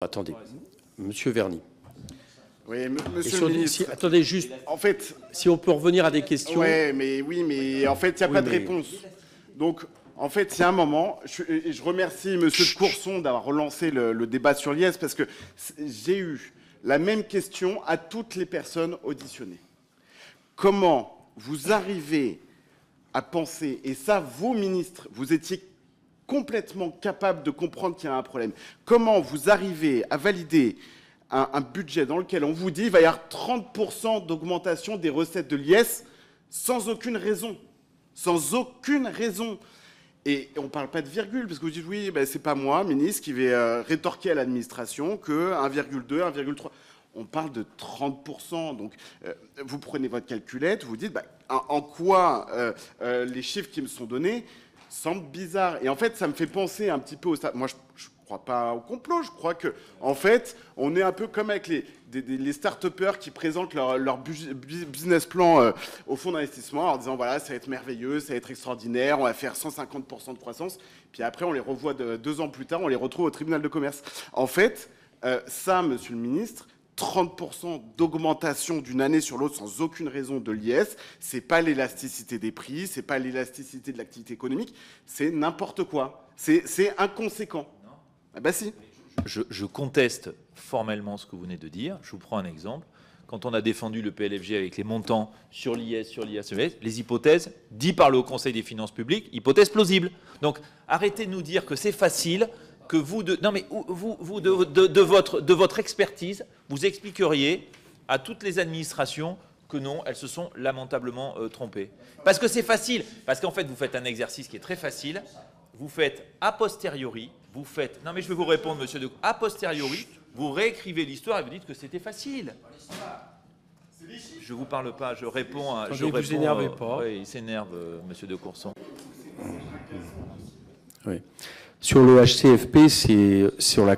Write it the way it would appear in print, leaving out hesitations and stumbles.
Attendez, Monsieur Verny. Oui, monsieur le ministre. Attendez juste. En fait, si on peut revenir à des questions. Ouais, mais en fait, il n'y a pas de réponse. Donc, en fait, il y a un moment, je remercie monsieur de Courson d'avoir relancé le débat sur l'IS parce que j'ai eu la même question à toutes les personnes auditionnées. Comment vous arrivez à penser, et ça, vous, ministres, vous étiez complètement capable de comprendre qu'il y a un problème. Comment vous arrivez à valider un budget dans lequel on vous dit qu'il va y avoir 30% d'augmentation des recettes de l'IS sans aucune raison. Sans aucune raison. Et on ne parle pas de virgule, parce que vous dites, oui, ben, c'est pas moi, ministre, qui vais rétorquer à l'administration que 1,2, 1,3. On parle de 30%. Donc, vous prenez votre calculette, vous dites, ben, en quoi les chiffres qui me sont donnés semblent bizarres. Et en fait, ça me fait penser un petit peu au... Moi, je ne crois pas au complot. Je crois que, en fait, on est un peu comme avec les start-upers qui présentent leur business plan au fonds d'investissement en disant, voilà, ça va être merveilleux, ça va être extraordinaire, on va faire 150% de croissance. Puis après, on les revoit 2 ans plus tard, on les retrouve au tribunal de commerce. En fait, ça, monsieur le ministre, 30% d'augmentation d'une année sur l'autre sans aucune raison de l'IS, c'est pas l'élasticité des prix, c'est pas l'élasticité de l'activité économique, c'est n'importe quoi. C'est inconséquent. Non. Ah bah si. Je conteste formellement ce que vous venez de dire. Je vous prends un exemple. Quand on a défendu le PLFG avec les montants sur l'IS, sur l'IACES, les hypothèses dites par le Haut Conseil des finances publiques, hypothèses plausibles. Donc arrêtez de nous dire que c'est facile, que vous, de votre expertise, vous expliqueriez à toutes les administrations que non, elles se sont lamentablement trompées. Parce que c'est facile, parce qu'en fait, vous faites un exercice qui est très facile, vous faites a posteriori, vous faites... Non mais je vais vous répondre, monsieur de... A posteriori, vous réécrivez l'histoire et vous dites que c'était facile. Je ne vous parle pas, je réponds à... Attendez, vous énervez pas. Oui, il s'énerve, monsieur de Courson. Oui. Sur le HCFP, c'est sur la